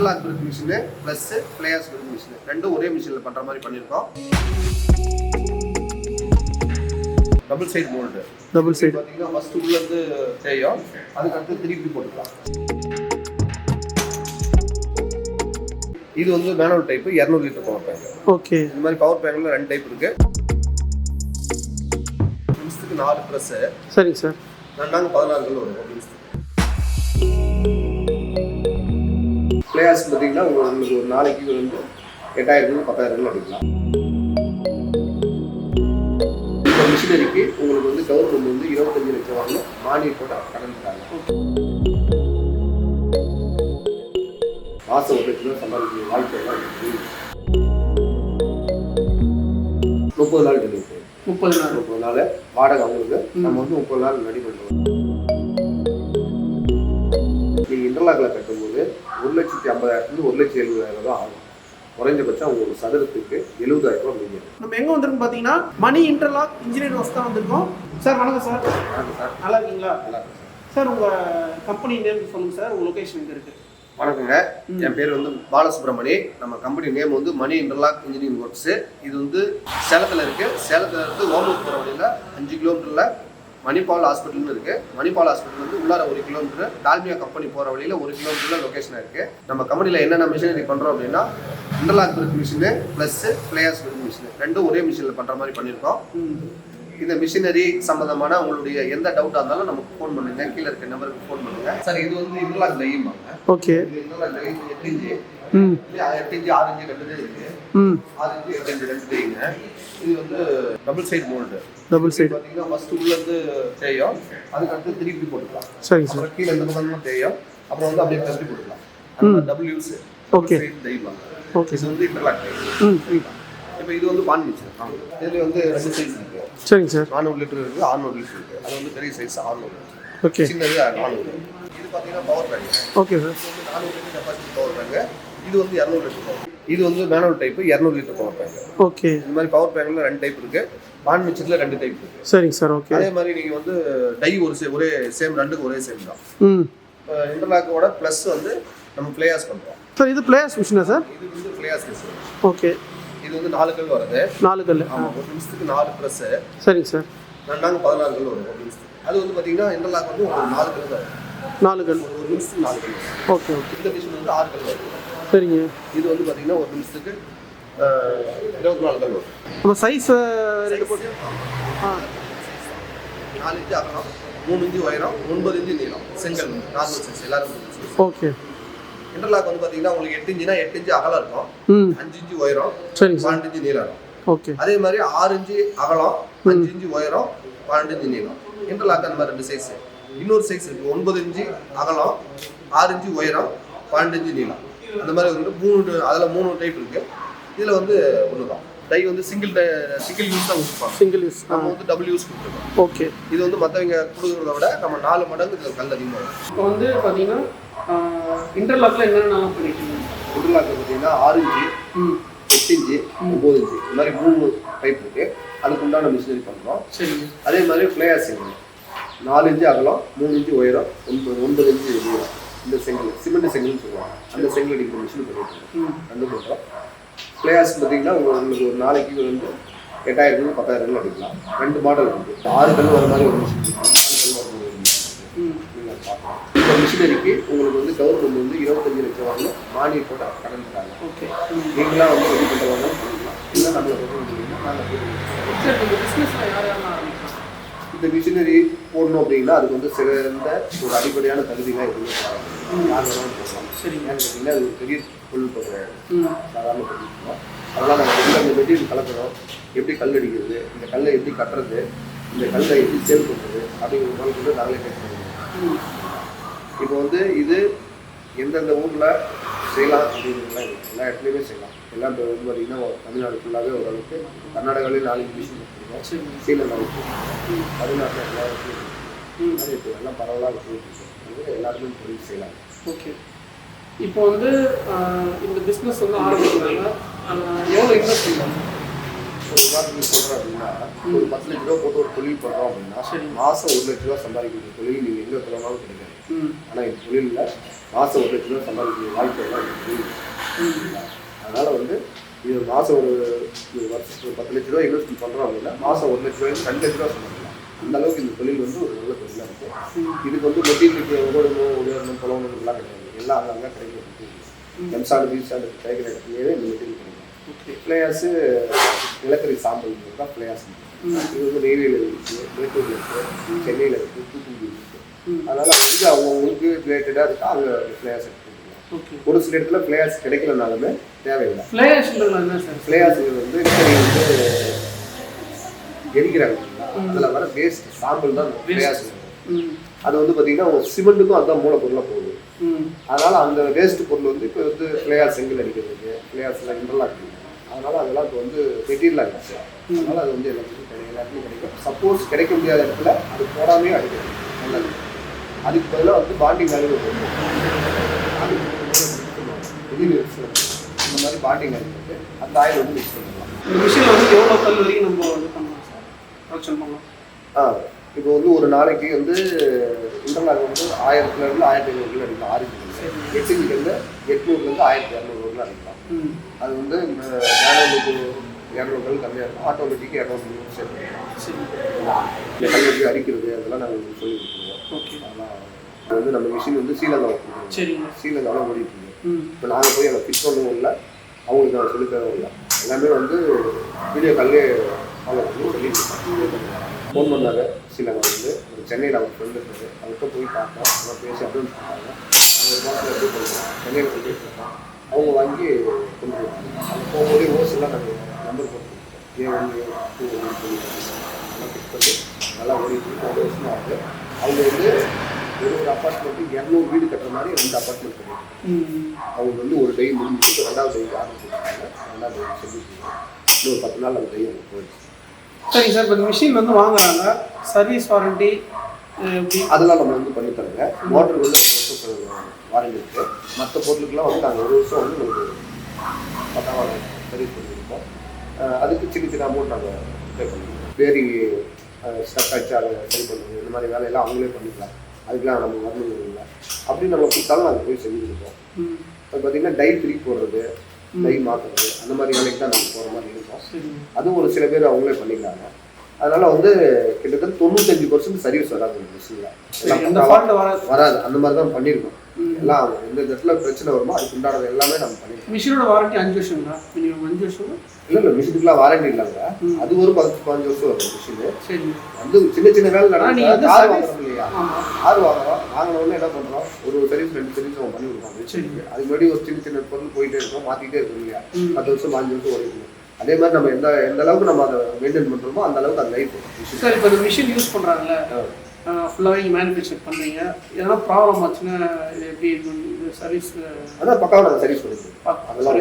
Interlock பிரிக் machine plus fly ash பிரிக் machine ரெண்டும் ஒரே மிஷினில் பண்ணுற மாதிரி பண்ணியிருக்கோம். Double side mould. Double side பார்த்தீங்கன்னா ஃபஸ்ட்டு உள்ளேருந்து செய்யும், அதுக்கடுத்து திருப்பி போட்டுக்கலாம். இது வந்து manual type 200 litre power bank. Okay. இந்த மாதிரி பவர் பேங்கில் 2 டைப் இருக்கு. நிமிஷத்துக்கு 4 ப்ரெஸ். சரிங்க சார். நாங்கள் 16 கல் வரும் ஒரு நிமிஷத்துக்கு. பிளேயர்ஸ் பார்த்தீங்கன்னா உங்களுக்கு ஒரு நாளைக்கு வந்து 8000 10,000 அடிக்கலாம். இந்த மிஷினரிக்கு உங்களுக்கு வந்து கவர்மெண்ட் வந்து 25 லட்சம் வாங்கணும் மானியத்தோட கடன் தராங்க. மாதம் 1 லட்சம் சம்பாதிக்கிற வாழ்க்கையெல்லாம் 30 நாள் டெலிவரி. 30 நாள் வாடகை அவங்களுக்கு. நம்ம வந்து 30 நாள் ரெடி பண்ணுறோம். நீங்கள் இன்டர்லாக்கில் கட்டும்போது 1,50,000 1,70,000 தான் ஆகும். குறைஞ்சபட்சம் உங்களுக்கு சதுரத்துக்கு 70,000 முடியும். நம்ம எங்கே வந்திருக்கோம் பார்த்தீங்கன்னா மணி இன்டர்லாக் இன்ஜினியர் ஒர்க்ஸ் தான் வந்திருக்கோம். சார் வணக்கம் சார். வணக்கம் சார். நல்லா இருக்கீங்களா? நல்லா இருக்கு சார். உங்கள் கம்பெனி நேம் சொல்லுங்கள் சார். உங்கள் லொக்கேஷன் எங்கே இருக்குது? வணக்கங்க. என் பேர் வந்து பாலசுப்ரமணி. நம்ம கம்பெனி நேம் வந்து மணி இன்டர்லாக் இன்ஜினியரிங் ஒர்க்ஸு. இது வந்து சேலத்தில் இருக்குது. சேலத்தில் இருந்து ஓமூர் போகிற வழியில் 5 கிலோமீட்டரில் மணிபால் ஹாஸ்பிட்டல்னு இருக்குது. மணிபால் ஹாஸ்பிட்டல் வந்து உள்ளார 1 கிலோமீட்டர், டால்மியா கம்பெனி போகிற வழியில் 1 கிலோமீட்டரில் லொக்கேஷனாக இருக்குது. நம்ம கம்பெனியில் என்னென்ன மிஷினரி பண்ணுறோம் அப்படின்னா இன்டர்லாக் பிரிக் மிஷினு ப்ளஸ் ஃப்ளையாஸ் பிரிக் மிஷினு ரெண்டும் ஒரே மிஷினில் பண்ணுற மாதிரி பண்ணியிருக்கோம். இந்த மிஷினரி சம்மந்தமான உங்களுடைய எந்த டவுட்டாக இருந்தாலும் நமக்கு ஃபோன் பண்ணுங்க. கீழே இருக்க நம்பருக்கு ஃபோன் பண்ணுங்க. சார் இது வந்து இன்டர்லாக் டையும்பாங்க. Okay. Interlock die 8 inch. 8 inch 6 inch 2 இருக்கு. 6 இன்ச்சு 8 இன்ச்சு 2 டைங்க. இது வந்து double side mould. Double side பார்த்தீங்கன்னா ஃபர்ஸ்ட் உள்ளேருந்து தேயும், அதுக்கடுத்து திருப்பி போட்டுக்கலாம். சரிங்க சார். கீழே இந்த பக்கம் தேயும், அப்புறம் வந்து அப்படியே திருப்பி போட்டுக்கலாம். அது டபுள் யூஸ். ஓகே. டைப்பாங்க. ஓகே. இது வந்து இன்டர்லாக் டை. இப்போ இது வந்து பான் மிஷின். இதில் வந்து 2 சைஸ் இருக்கு. சரிங்க சார். 400 லிட்டர் இருக்குது, 600 லிட்டர் இருக்குது. அது வந்து பெரிய சைஸ் 600. ஓகே. சின்னது 400. இது பார்த்தீங்கன்னா பவர் பேங்க். Okay sir. இது வந்து 400 லிட்டர் கெப்பாசிட்டி பவர் பேங்க். இது வந்து 200 லிட்டர் பவர். இது வந்து manual type 200 litre power bank. Okay. இந்த மாதிரி பவர் பேங்கில் 2 டைப் இருக்குது. பான் மிஷினில் 2 டைப் இருக்குது. சரிங்க சார். ஓகே. அதே மாதிரி நீங்கள் வந்து டை ஒரே சேம், ரெண்டுக்கு ஒரே சேம் தான். இன்டர்லாக்கோட ப்ளஸ் வந்து நம்ம ஃப்ளையாஸ் பண்ணுறோம். சார் இது ஃப்ளையாஸ் மிஷினா சார்? இது வந்து ஃப்ளையாஸ் மிஷின். ஓகே. இது வந்து 4 கல் வருது. 4 கல். ஆமாம். ஒரு நிமிஷத்துக்கு 4 ப்ரெஸ். சரிங்க சார். நாங்கள் 16 கல் வரும் ஒரு நிமிஷத்துக்கு. அது வந்து பார்த்தீங்கன்னா இன்டர்லாக் வந்து ஒரு 4 கல் தான். 4 கல். ஒரு நிமிஷத்துக்கு 4 கல். ஓகே. ஓகே. இந்த மிஷின் வந்து 6 கல் வருது. சரிங்க. இது வந்து பார்த்தீங்கன்னா ஒரு நிமிஷத்துக்கு 24 கல் வரும். நம்ம சைஸ் ரெண்டு போட்டு 4 இன்ச்சு அகலம், 3 இன்ச்சு உயரம், 9 இன்ச்சு நீளம். செங்கல் நார்மல் சைஸ் எல்லாரும். ஓகே. இன்டர்லாக் வந்து பார்த்தீங்கன்னா உங்களுக்கு 8 இன்ச்சுனா 8 இன்ச்சு அகலம் இருக்கும், 5 இன்ச்சு உயரம், சரிங்க சார். 12 இன்ச்சு நீளம் இருக்கும். ஓகே. அதே மாதிரி 6 இன்ச்சு அகலம், 5 இன்ச்சு உயரம், 12 இன்ச்சு நீளம். இன்டர்லாக் அந்த மாதிரி 2 சைஸ். இன்னொரு சைஸ் இருக்கு, 9 இன்ச்சு அகலம், 6 இன்ச்சு உயரம், 12 இன்ச்சு நீளம். அந்த மாதிரி வந்து 3 அதில் 3 டைப் இருக்கு. இதில் வந்து ஒன்று தான் டை வந்து சிங்கிள் யூஸ் தான் கொடுப்பாங்க. Single use. நம்ம வந்து டபுள் யூஸ் கொடுத்துருக்கோம். ஓகே. இது வந்து மற்றவங்க கொடுக்குறத விட நம்ம 4 மடங்கு இதில் கல் அதிகமாக இருக்கும். இப்போ வந்து பார்த்தீங்கன்னா இன்டர்லாக்ல என்னென்ன பண்ணிட்டீங்க? இன்டர்லாக் பார்த்தீங்கன்னா 6 இன்ச்சு, 8 இன்ச்சு, 9 இன்ச்சு இந்த மாதிரி 3 டைப் இருக்கு. அதுக்கு உண்டான மிஷினரி பண்ணுறோம். சரிங்க. அதே மாதிரி ஃப்ளையாஸ் செங்கல் 4 இன்ச்சு அகலம், 3 இன்ச்சு உயரம், 9 இன்ச்சு நீளம். இந்த செங்கல் சிமெண்ட் செங்கல்னு சொல்லுவாங்க. அந்த செங்கல் அடிக்கிற மிஷின் பண்ணிட்டு ரெண்டு பண்ணுறோம். ஃப்ளையாஸ் பார்த்தீங்கன்னா உங்களுக்கு ஒரு நாளைக்கு வந்து 8000 10,000 அடிக்கலாம். 2 மாடல் இருக்குது. 6 கல் வர மாதிரி ஒரு மிஷின், 4 கல் வர மாதிரி ஒரு மிஷின். நீங்கள் பார்க்கலாம். இந்த மிஷினரிக்கு உங்களுக்கு வந்து கவர்மெண்ட் வந்து 25 லட்சம் வாங்கணும் மானியத்தோட கடன் தராங்க. ஓகே. நீங்களாம் வந்து ரெடி பண்ணுறவங்க பண்ணிக்கலாம். இல்லை நம்மளை இந்த மிஷினரி போடணும் அப்படின்னா அதுக்கு வந்து சிறந்த ஒரு அடிப்படையான தகுதியாக எதுவுமே போடலாம். யார் வேணாலும் போடலாம். சரிங்க. பார்த்தீங்கன்னா அது ஒரு பெரிய தொழில்நுட்பம் கிடையாது, சாதாரண தொழில்நுட்பம். அதெல்லாம் நம்ம எப்படி அந்த மெட்டீரியல் கலக்கிறோம், எப்படி கல் அடிக்கிறது, இந்த கல்லை எப்படி கட்டுறது, இந்த கல்லை எப்படி சேவ் பண்ணுறது அப்படிங்கிற மாதிரி வந்து நாங்களே கேட்க. இப்போ வந்து இது எந்தெந்த ஊரில் செய்யலாம் அப்படிங்கிறதுலாம் எல்லா இடத்துலையுமே செய்யலாம். எல்லாம் இப்போ வந்து பார்த்திங்கன்னா தமிழ்நாடு ஃபுல்லாகவே ஓரளவுக்கு, கர்நாடகாவிலேயே 4 மிஷின் வச்சுருக்கோம். சீலனில் இருக்குது, தமிழ்நாட்டில் எல்லா இடத்துலையும் அது இப்போ எல்லாம் பரவலாக போயிட்டு எல்லாருமே தொழில் செய்யலாம். ஓகே. இப்போ வந்து இந்த பிஸ்னஸ் வந்து ஆரம்பிக்கிறாங்க, எவ்வளோ இன்வெஸ்ட் பண்ணுவாங்க? ஒரு உதாரணத்துக்கு சொல்கிறேன் அப்படின்னா ஒரு 10 லட்ச ரூபா போட்டு ஒரு தொழில் பண்ணுறோம் அப்படின்னா மாதம் 1 லட்ச ரூபா சம்பாதிக்கிற தொழில் நீங்கள் எங்கே போனாலும் கிடைக்காது. ஆனால் இந்த தொழிலில் மாதம் 1 லட்ச ரூபா சம்பாதிக்கிற வாய்ப்பு எல்லாம் இந்த தொழில். அதனால் வந்து இது மாதம் ஒரு வருஷத்துக்கு 10 லட்ச ரூபா இன்வெஸ்ட்மெண்ட் பண்ணுறோம் அப்படின்னா மாதம் 1 லட்ச ரூபாய்க்கு 2 லட்ச ரூபா சம்பாதிக்கலாம். அந்த அளவுக்கு இந்த தொழில் வந்து ஒரு நல்ல தொழிலாக இருக்குது. இதுக்கு வந்து மெட்டீரியலுக்கு உயரணும் தொலைவணும்லாம் கிடையாது. எல்லாம் அங்கங்கே கிடைக்கும். எம்சாண்டு பீசாண்டு கிடைக்கிற இடத்துலேயே இந்த மெட்டீரியல் கிடைக்கும். பிளேயர்ஸு நிலக்கரி சாம்பல் தான் பிளேயர்ஸ். இது வந்து நெய்வேலியில் இருக்குது, மேட்டூரில் இருக்குது, சென்னையில் இருக்குது, தூத்துக்குடி இருக்குது. அதனால் வந்து அவங்களுக்கு ரிலேட்டடாக இருக்கா அங்கே பிளேயர்ஸ் எடுத்துக்கலாம். ஒரு சில இடத்துல பிளேயர்ஸ் கிடைக்கலனாலுமே தேவையில்லை. பிளேயர்ஸ் வந்து எரிக்கிறாங்க. அதில் வர வேஸ்ட் சாம்பல் தான் பிளேயர்ஸ். அது வந்து பார்த்தீங்கன்னா சிமெண்ட்டுக்கும் அதுதான் மூலப்பொருளாக போகுது. அதனால் அந்த வேஸ்ட் பொருள் வந்து இப்போ வந்து பிளேயர் செங்கல் அடிக்கிறதுக்கு பிளேயர்ஸ்லாம் இன்டர்லாக் இருக்குது. அதனால் அதெல்லாம் இப்போ வந்து மெட்டீரியல் ஆகிடுச்சு. அதனால் அது வந்து எல்லாத்துலையும் கிடைக்கும். சப்போஸ் கிடைக்க முடியாத இடத்துல அது போடாமே அடிக்கிறது நல்லது. அதுக்கு பதிலாக வந்து பாண்டிங் ஆயில் இந்த மாதிரி பாண்டிங் ஆயில் வந்து அந்த ஆயில் வந்து மிக்ஸ் பண்ணிக்கலாம். இந்த மிஷினில் வந்து எவ்வளோ கல் வரைக்கும் நம்ம இது பண்ணலாம் சார், ப்ரொடக்ஷன் பண்ணலாம்? இப்போ வந்து ஒரு நாளைக்கு வந்து இன்டர்லாக் வந்து 1000 1500 கிலோ அடிக்கலாம். 6 கிலோ எக்ஸிபிஷனில் 800 1200 அடிக்கலாம். அது வந்து மேனுவலுக்கு 200 கல் கம்மியாக இருக்கும், ஆட்டோமேட்டிக்கு 200 சேர்த்துக்கலாம். இந்த கல்வெட்டி அடிக்கிறது அதெல்லாம் நாங்கள் சொல்லி கொடுத்துருவோம். அதெல்லாம் அது வந்து நம்ம மிஷின் வந்து ஸ்ரீலங்காவில் ஓடிட்டு இருக்கோம். இப்போ நாங்கள் போய் அதை ஃபிட் பண்ணவும் இல்லை, அவங்களுக்கு நான் சொல்லித்தரவும் இல்லை. எல்லாமே வந்து வீடியோ கால்லே ஃபாலோ பண்ணி சொல்லிட்டு ஃபோன் பண்ணாங்க. ஸ்ரீலங்கா வந்து ஒரு சென்னையில் அவர் ஃப்ரெண்டு இருக்காரு, அவர்கிட்ட போய் பார்த்தோம். அவங்க பேசி அட்வான்ஸ் பண்ணாங்க. அவங்க ஒரு மாதம் எப்படி பண்ணுறோம் சென்னையில் போய் பேசியிருக்கோம். அவங்க வாங்கி கொண்டு போயிருக்காங்க. அவங்க போகும்போதே ஓசெல்லாம் நாங்கள் நம்பர் போட்டுருக்கோம். A1 A2 எல்லாம் ஃபிட் பண்ணி நல்லா ஓடிட்டு 1 வருஷமாக ஆகுது. அவங்க வந்து ஒரு அப்பார்ட்மெண்ட்டு 200 வீடு கட்டுற மாதிரி 2 அப்பார்ட்மெண்ட் பண்ணியிருக்காங்க. அவங்க வந்து ஒரு டை முடிஞ்சிட்டு 2வது டை ஆரம்பிச்சிருக்காங்க. 2வது டை செஞ்சுருக்காங்க. இன்னொரு 10 நாள் அந்த டை அவங்க போயிடுச்சு. சரிங்க சார். இப்போ இந்த மிஷின் வந்து வாங்குறாங்க, சர்வீஸ் வாரண்டி அதெல்லாம் நம்ம வந்து பண்ணித்தரங்க. மோட்டருக்கு வந்து 2 வருஷம் வாரண்டி இருக்குது. மற்ற பொருளுக்கெல்லாம் வந்து நாங்கள் 1 வருஷம் வந்து நமக்கு பக்காவாக சர்வீஸ் பண்ணியிருக்கோம். அதுக்கு சின்ன சின்ன அமௌண்ட் நாங்கள் பே பண்ணிக்கிறோம். பேரி ஸ்டக் ஆச்சு அதை சரி பண்ணுறது இந்த மாதிரி வேலையெல்லாம் அவங்களே பண்ணிக்கலாம். அதுக்கெலாம் நம்ம வரணும் இல்லை. அப்படி நம்ம கொடுத்தாலும் நாங்கள் போய் செஞ்சு கொடுப்போம். அது பார்த்திங்கன்னா டை திருப்பி போடுறது, டை மாற்றுறது அந்த மாதிரி வேலைக்கு தான் நம்ம போகிற மாதிரி இருக்கும். அதுவும் ஒரு சில பேர் அவங்களே பண்ணிக்கிறாங்க. அதனால் வந்து கிட்டத்தட்ட 95% சர்வீஸ் வராது மிஷினில். வராது. அந்த மாதிரி தான் பண்ணியிருக்கோம். எல்லாம் எந்த இடத்துல பிரச்சனை வருமோ அதுக்கு உண்டானது எல்லாமே நம்ம பண்ணிருக்கோம். மிஷினோட வாரண்டி 5 வருஷங்களா? மினிமம் 5 வருஷம்? இல்லை மிஷினுக்குலாம் வாரண்டி இல்லைங்க. அது ஒரு 10-15 வருஷம் வரும் மிஷினு. சரி. வந்து சின்ன சின்ன வேலை நடக்கும். கார் வாங்குறோம் இல்லையா, கார் வாங்கினோடனே என்ன பண்ணுறோம், ஒரு சர்வீஸ் 2 சர்வீஸ் நம்ம பண்ணி கொடுப்பாங்க. அதுக்கு முன்னாடி ஒரு சின்ன சின்ன பொருள் போயிட்டே இருக்கோம், மாற்றிக்கிட்டே இருக்கும் இல்லையா. 10 வருஷம் 5 வருஷம் ஓடிக்கணும். அதே மாதிரி நம்ம எந்த அளவுக்கு நம்ம அதை மெயின்டைன் பண்ணுறோமோ அந்த அளவுக்கு அது லைஃப். சார் இப்போ இந்த மிஷின் யூஸ் பண்ணுறாங்கல்ல, ஃபுல்லாகவே நீங்கள் மேனுஃபேக்சர் பண்ணுறீங்க, எதனா ப்ராப்ளம் ஆச்சுன்னா எப்படி சர்வீஸ்? அதான் பக்காவாக நாங்கள் சர்வீஸ் பண்ணிடுவோம். அதெல்லாம்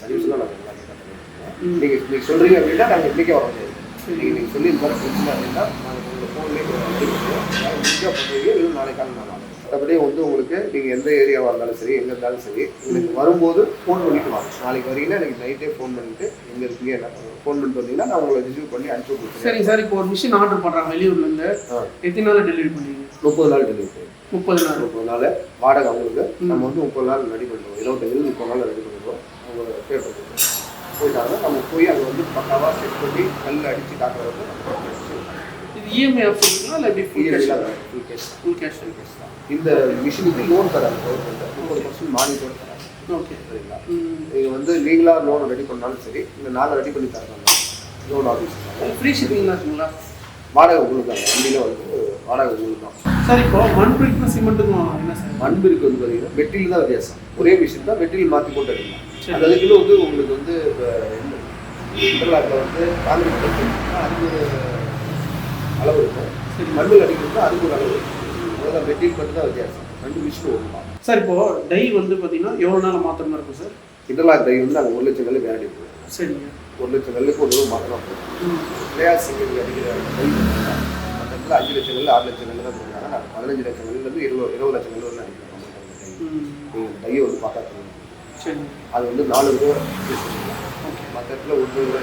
சர்வீஸ்லாம் நாங்கள் எல்லாம் பண்ணிடுவோம். நீங்கள் சொல்கிறீங்க அப்படின்னா நாங்கள் இன்றைக்கே வர முடியாது. நீங்கள் சொல்லி இந்த மாதிரி பிரச்சனை அப்படின்னா நாங்கள் உங்கள் ஃபோன்லேயே பண்ணுறீங்க, இல்லை நாளைக்கு காலம் நான் வாங்க. மற்றபடி வந்து உங்களுக்கு நீங்கள் எந்த ஏரியாவாக இருந்தாலும் சரி, எங்கே இருந்தாலும் சரி, உங்களுக்கு வரும்போது ஃபோன் பண்ணிட்டு வாங்க. நாளைக்கு வரீங்கன்னா எனக்கு நைட்டே ஃபோன் பண்ணிட்டு எங்கே இருக்கீங்க என்ன ஃபோன் பண்ணிட்டு வந்தீங்கன்னா நான் உங்களை ரிசீவ் பண்ணி அனுப்பிச்சி கொடுத்துருவேன். சரிங்க சார். இப்போ ஒரு மிஷின் ஆர்டர் பண்ணுறாங்க வெளியூர்லேருந்து, எத்தனை நாள் டெலிவரி பண்ணுவீங்க? 30 நாள் டெலிவரி. 30 நாள் வாடகை அவங்களுக்கு. நம்ம வந்து 30 நாள் ரெடி பண்ணுவோம். 25 நாள் ரெடி பண்ணுவோம். அவங்க பே பண்ணுவோம். போயிட்டாங்க நம்ம போய் அங்கே வந்து பக்காவாக செட் பண்ணி கல் அடித்து காட்டுறது. இது இஎம்ஐ ஆப்ஷன்ங்களா இல்லை எப்படி? ஃபுல் கேஷ் தான். இந்த மிஷினுக்கு லோன் தராங்க கவர்மெண்ட். 30% மானியத்தோடு தராங்க. ஓகே, சரிங்களா. நீங்கள் வந்து நீங்களாக லோன் ரெடி பண்ணாலும் சரி, இல்லை நாங்கள் ரெடி பண்ணி தரணும். லோன் ஆஃபீஸ் ஃப்ரீ ஷிப்பிங்லாம் இருக்குங்களா? வாடகை உங்களுக்கு தான். வண்டியில் வந்து வாடகை உங்களுக்கு தான். சார் இப்போ மண்பிரிக்கும் சிமெண்ட்டுக்கும் என்ன சார்? மண்பிரிக்கு வந்து பார்த்தீங்கன்னா மெட்டீரியல் தான் வித்தியாசம். ஒரே மிஷின் தான், மெட்டீரியல் மாற்றி போட்டு எடுக்கலாம். அதுக்குன்னு வந்து உங்களுக்கு வந்து இப்போ இன்டர்லாக்கில் வந்து காங்கிரீட் போட்டுன்னா அதுக்கு அளவு இருக்கும். மண்ணில் அடிக்கிறதுனா அதுக்கு ஒரு அளவு இருக்கும். அதெல்லாம் மெட்டீரியல் மட்டும் தான் வித்தியாசம். 2 மிஷின் ஓடலாம். சார் இப்போ டை வந்து பார்த்தீங்கன்னா எவ்வளோ நாள் மாத்திரமா இருக்கும் சார்? இன்டர்லாக் டை வந்து நாங்கள் 1 லட்சம் கல் வேண்டி போடுவோம். சரிங்க. 1 லட்சம் கல்லுக்கு ஒரு மாத்திரம் போடுவோம். பிளேயர் சிங்கிள் அடிக்கிற டை மற்ற 5 லட்சம் கல் 6 லட்சம் கல் தான் போடுறாங்க. நாங்கள் 15 லட்சம் கல்லேருந்து 20 லட்சம் கல் வந்து அடிக்கிறோம். நீங்கள் டையை வந்து பார்த்தா தெரியும். சரி. அது வந்து 4 ரூபா யூஸ் பண்ணிக்கலாம். மற்ற இடத்துல 1 ரூபா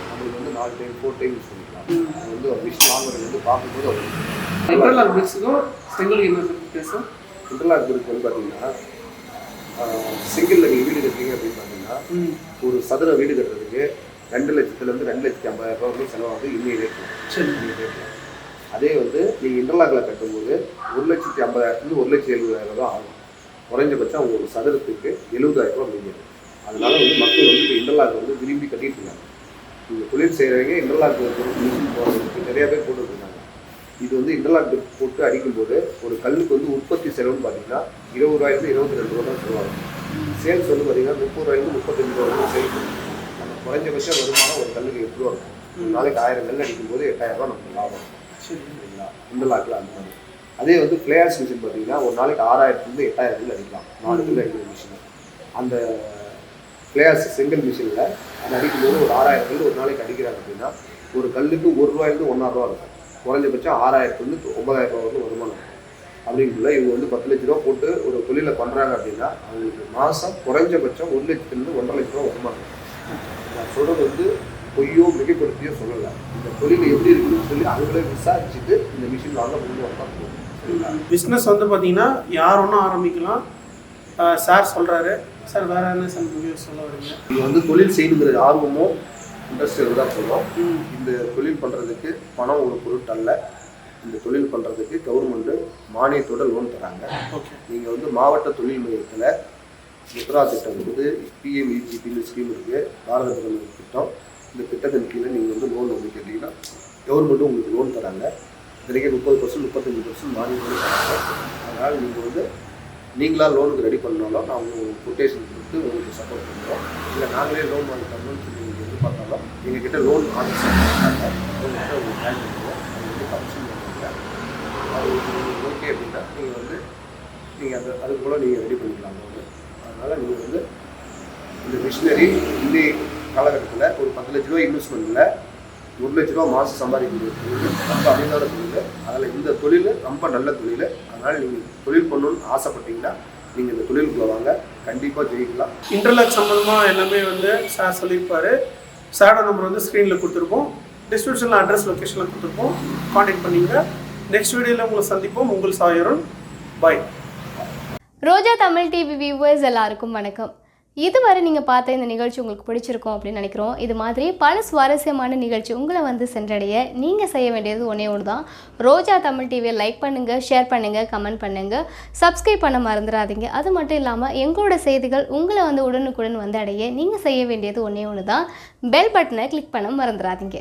நம்மளுக்கு வந்து வந்து 4 டைம் 4 டைம் யூஸ் பண்ணிக்கலாம். அது வந்து ஒரு மிஷின் வாங்குறது வந்து பார்க்கும்போது ஒரு இன்டர்லாக் பிரிக்ஸுக்கும் செங்கல் என்ன வித்தியாசம்? இன்டர்லாக் பிரிக்ஸ் வந்து பார்த்தீங்கன்னா சிங்கிளில் நீங்கள் வீடு கட்டுறீங்க அப்படின்னு பார்த்தீங்கன்னா ஒரு சதுர வீடு கட்டுறதுக்கு 2 லட்சத்துலேருந்து 2,50,000 ரூபா வரைக்கும் செலவாகுது இன்னைய ரேட்டில். அதே வந்து நீங்கள் இன்டர்லாக்கில் கட்டும்போது 1,50,000 1,70,000 தான் ஆகும். குறைஞ்சபட்சம் அவங்க ஒரு சதுரத்துக்கு 70,000 ரூபா முடிஞ்சது. அதனால வந்து மக்கள் வந்து இப்போ இன்டர்லாக் வந்து விரும்பி கட்டிட்டு இருக்காங்க. இந்த தொழில் செய்கிறவங்க இன்டர்லாக் மிஷின் போடுறதுக்கு நிறைய பேர் போட்டுருக்காங்க. இது வந்து இன்டர்லாக் போட்டு அடிக்கும்போது ஒரு கல்லுக்கு வந்து உற்பத்தி செலவுன்னு பார்த்தீங்கன்னா 20 ரூபாயிலிருந்து 22 ரூபா தான் செலவாகும். சேல்ஸ் வந்து பார்த்தீங்கன்னா 30 ரூபாயிலிருந்து 35 ரூபா வரைக்கும் சேல் பண்ணும். நம்ம குறைஞ்சபட்ச வருமானம் ஒரு கல்லுக்கு 8 ரூபா இருக்கும். ஒரு நாளைக்கு 1000 கல் அடிக்கும்போது 8,000 ரூபா நமக்கு லாபம். சரிங்களா? இன்டர்லாக்கில் அந்த மாதிரி. அதே வந்து ஃப்ளேயர்ஸ் மிஷின் பார்த்தீங்கன்னா ஒரு நாளைக்கு 6,000லேருந்து 8,000 கல் அடிக்கலாம். 4 கல் அடிக்கிற மிஷின். அந்த ஃப்ளேயர்ஸ் செங்கல் மிஷினில் அது அடிக்கும்போது ஒரு 6,000 கல் ஒரு நாளைக்கு அடிக்கிறாங்க அப்படின்னா ஒரு கல்லுக்கு 1 ரூபாயிலிருந்து 1,5 ரூபா இருக்கும். குறைஞ்சபட்சம் 6,000லேருந்து 9,000 ரூபா வரைக்கும் வருமானம். அப்படிங்குள்ள இவங்க வந்து 10 லட்ச ரூபா போட்டு ஒரு தொழிலை பண்ணுறாங்க அப்படின்னா அவங்களுக்கு மாதம் குறைஞ்சபட்சம் 1 லட்சத்துலேருந்து 1,5 லட்ச ரூபா வருமானம். நான் சொல்கிறது வந்து பொய்யோ மிகைப்படுத்தியோ சொல்லலை. இந்த தொழில் எப்படி இருக்குன்னு சொல்லி அவங்களே விசாரிச்சுட்டு இந்த மிஷின் வாங்க முன்னு வரதான் போகும். சரிங்களா? பிஸ்னஸ் வந்து பார்த்தீங்கன்னா யார் ஒன்றும் ஆரம்பிக்கலாம். சார் சொல்கிறாரு. சார் வேறு என்ன சார் சொல்ல வரீங்க? இது வந்து தொழில் செய்யணுங்கிற ஆர்வமோ இன்ட்ரெஸ்ட் இருந்தால் சொல்லும். இந்த தொழில் பண்ணுறதுக்கு பணம் ஒரு பொருட்டல்ல. இந்த தொழில் பண்ணுறதுக்கு கவர்மெண்ட்டு மானியத்தோட லோன் தராங்க. நீங்கள் வந்து மாவட்ட தொழில் மையத்தில் முத்ரா திட்டம் இருக்குது, PMEGPன்னு ஸ்கீம் இருக்குது, பாரத பிரதமர் திட்டம். இந்த திட்டத்தின் கீழே நீங்கள் வந்து லோன் வந்து கேட்டிங்கன்னா கவர்மெண்ட்டும் உங்களுக்கு லோன் தராங்க. இதுலேயே 30% 35% மானியம் தராங்க. அதனால் நீங்கள் வந்து நீங்களாக லோனுக்கு ரெடி பண்ணாலும் நான் உங்களுக்கு கொட்டேஷன் கொடுத்து உங்களுக்கு சப்போர்ட் பண்ணுறோம். இல்லை நாங்களே லோன் வாங்கி தரணும்னு சொல்லி நீங்கள் எதிர்பார்த்தாலும் எங்ககிட்ட லோன் ஆஃபீஸர் இருக்காங்க. அவங்ககிட்ட உங்களுக்கு ஜாயின் பண்ணுவோம். அவங்க வந்து கமிஷன் பண்ணுவாங்க. அது ஓகே அப்படின்னா நீங்கள் அதுக்கு கூட நீங்கள் ரெடி பண்ணிக்கலாம் லோனு. அதனால் நீங்கள் வந்து இந்த மிஷினரி இந்திய காலகட்டத்தில் ஒரு 10 லட்ச ரூபா இன்வெஸ்ட்மெண்ட்டில் 1 லட்ச ரூபா மாதம் சம்பாதிக்கக்கூடிய தொழில் ரொம்ப அரிதான தொழில். அதில் இந்த தொழில் ரொம்ப நல்ல தொழில். அதனால் நீங்கள் தொழில் பண்ணணும்னு ஆசைப்பட்டீங்கன்னா நீங்கள் இந்த தொழிலுக்குள்ள வாங்க, கண்டிப்பாக ஜெயிக்கலாம். இன்டர்லாக் சம்மந்தமாக எல்லாமே வந்து சார் சொல்லியிருப்பார். சாரோட நம்பர் வந்து ஸ்க்ரீனில் கொடுத்துருப்போம், டிஸ்கிரிப்ஷனில் அட்ரஸ் லொக்கேஷனில் கொடுத்துருப்போம். கான்டாக்ட் பண்ணிங்க. நெக்ஸ்ட் வீடியோவில் உங்களை சந்திப்போம். உங்கள் சாயருண். பாய். ரோஜா தமிழ் டிவி வியூவர்ஸ் எல்லாருக்கும் வணக்கம். இதுவரை நீங்கள் பார்த்த இந்த நிகழ்ச்சி உங்களுக்கு பிடிச்சிருக்கும் அப்படின்னு நினைக்கிறோம். இது மாதிரி பல சுவாரஸ்யமான நிகழ்ச்சி உங்களை வந்து சென்றடைய நீங்கள் செய்ய வேண்டியது ஒன்றே ஒன்று தான். ரோஜா தமிழ் டிவியை லைக் பண்ணுங்கள், ஷேர் பண்ணுங்கள், கமெண்ட் பண்ணுங்கள், சப்ஸ்கிரைப் பண்ண மறந்துடாதீங்க. அது மட்டும் இல்லாமல் எங்களோட செய்திகள் உங்களை வந்து உடனுக்குடன் வந்து அடைய நீங்கள் செய்ய வேண்டியது ஒன்றே ஒன்று தான். பெல் பட்டனை கிளிக் பண்ண மறந்துடாதீங்க.